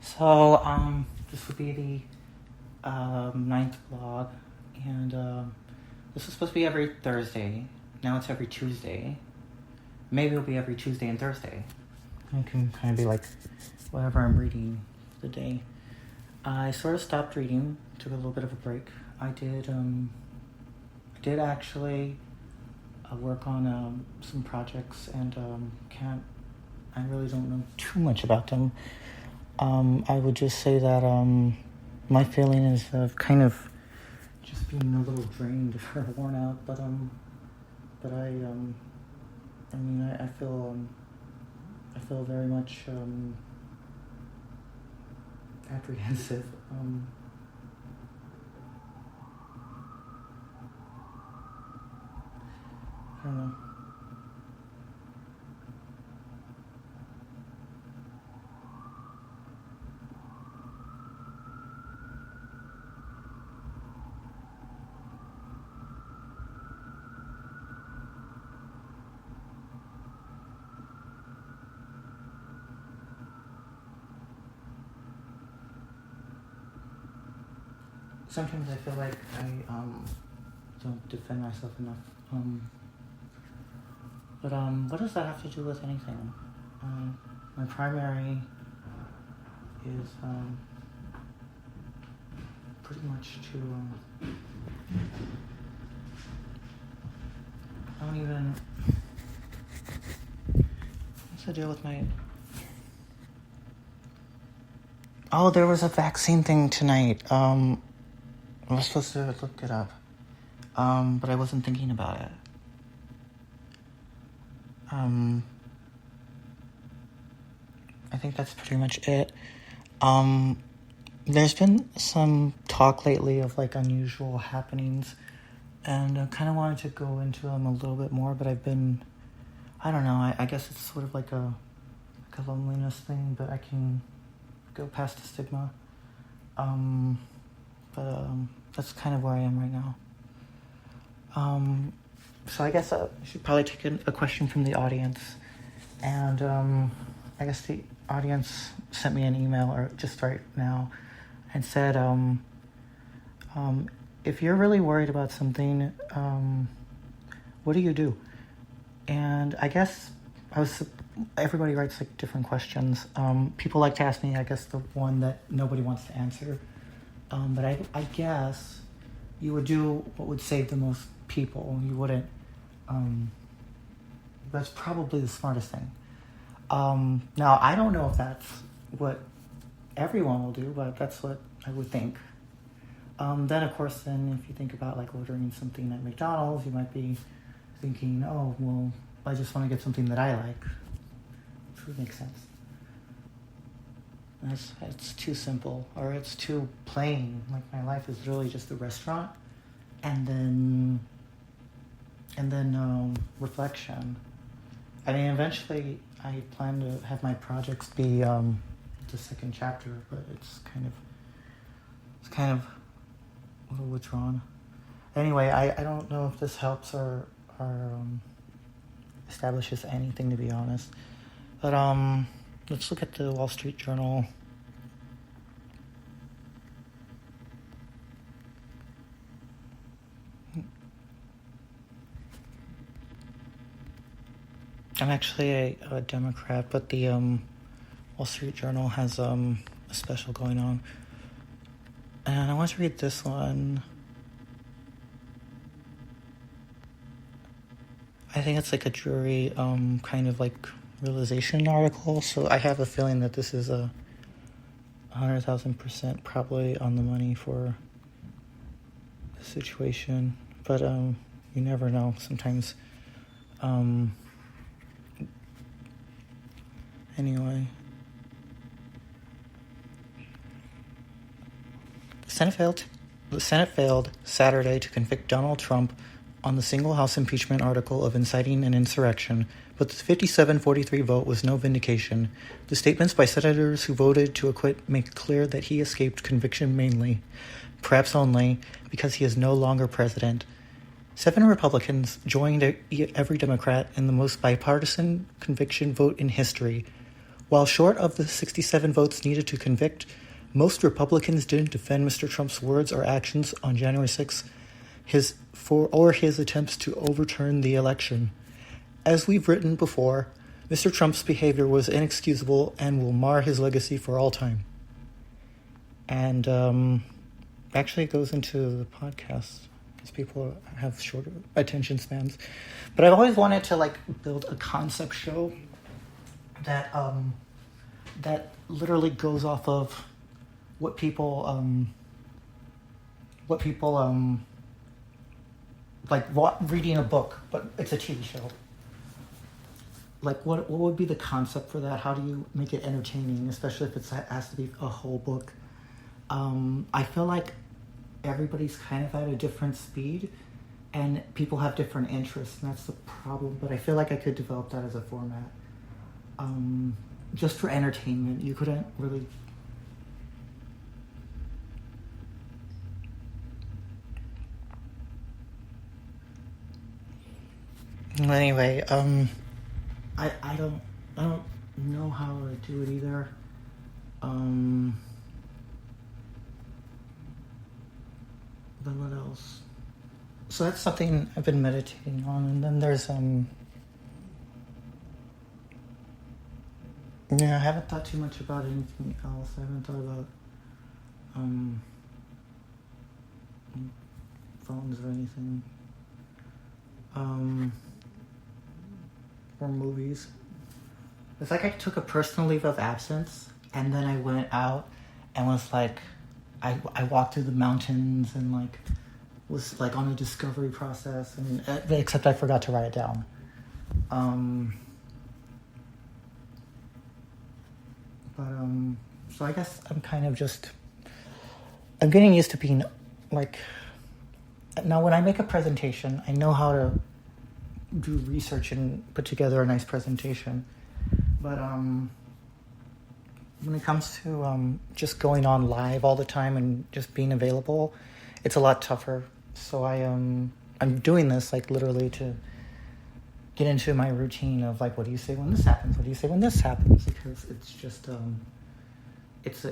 So, this will be the ninth vlog, and this was supposed to be every Thursday. Now it's every Tuesday. Maybe it'll be every Tuesday and Thursday. It can kind of be like whatever I'm reading the day. I sort of stopped reading, took a little bit of a break. I did actually work on some projects, and I really don't know too much about them. I would just say that my feeling is of kind of just being a little drained or worn out, but I feel very much apprehensive. I don't know. Sometimes I feel like I don't defend myself enough. But what does that have to do with anything? My primary is pretty much to I don't even. What's the deal with my? Oh, there was a vaccine thing tonight. I was supposed to look it up, but I wasn't thinking about it. I think that's pretty much it. There's been some talk lately of like unusual happenings, and I kind of wanted to go into them a little bit more, but I don't know, I guess it's sort of like a loneliness thing, but I can go past the stigma. But that's kind of where I am right now. So I guess I should probably take a question from the audience. And I guess the audience sent me an email or just right now and said, if you're really worried about something, what do you do? And I guess everybody writes like different questions. People like to ask me, I guess, the one that nobody wants to answer. But I guess you would do what would save the most people. You wouldn't. That's probably the smartest thing. Now, I don't know if that's what everyone will do, but that's what I would think. Then, of course, if you think about like ordering something at McDonald's, you might be thinking, oh, well, I just want to get something that I like. Which would make sense. It's too simple, or it's too plain. Like my life is really just a restaurant, and then reflection. I mean, eventually, I plan to have my projects be the second chapter, but it's kind of a little withdrawn. Anyway, I don't know if this helps or establishes anything, to be honest. But let's look at the Wall Street Journal. I'm actually a Democrat, but the Wall Street Journal has a special going on. And I want to read this one. I think it's like a jury kind of like realization article, so I have a feeling that this is 100,000% probably on the money for the situation, but you never know. Sometimes, anyway, the Senate failed Saturday to convict Donald Trump on the single-house impeachment article of inciting an insurrection, but the 57-43 vote was no vindication. The statements by senators who voted to acquit make clear that he escaped conviction mainly, perhaps only, because he is no longer president. 7 Republicans joined every Democrat in the most bipartisan conviction vote in history. While short of the 67 votes needed to convict, most Republicans didn't defend Mr. Trump's words or actions on January 6th, his attempts to overturn the election. As we've written before, Mr. Trump's behavior was inexcusable and will mar his legacy for all time. And actually it goes into the podcast because people have shorter attention spans. But I've always wanted to build a concept show that literally goes off of what people reading a book, but it's a TV show. Like, what would be the concept for that? How do you make it entertaining, especially if it has to be a whole book? I feel like everybody's kind of at a different speed, and people have different interests, and that's the problem. But I feel like I could develop that as a format. Just for entertainment. You couldn't really... Anyway, I don't know how to do it either. Then what else? So that's something I've been meditating on, and then there's I haven't thought too much about anything else. I haven't thought about phones or anything. Or movies. It's like I took a personal leave of absence, and then I went out and was like, I walked through the mountains and was on a discovery process, and except I forgot to write it down. So I guess I'm kind of I'm getting used to being now when I make a presentation, I know how to do research and put together a nice presentation. But when it comes to just going on live all the time and just being available, it's a lot tougher. So I'm doing this literally to get into my routine of what do you say when this happens? What do you say when this happens? Because it's just it's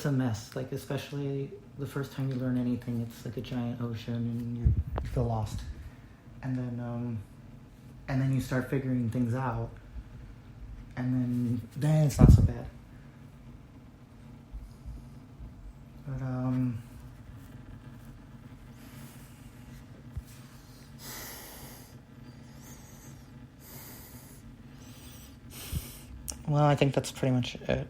a mess. Especially the first time you learn anything, it's like a giant ocean and you feel lost. And then you start figuring things out, and then it's not so bad. But well, I think that's pretty much it.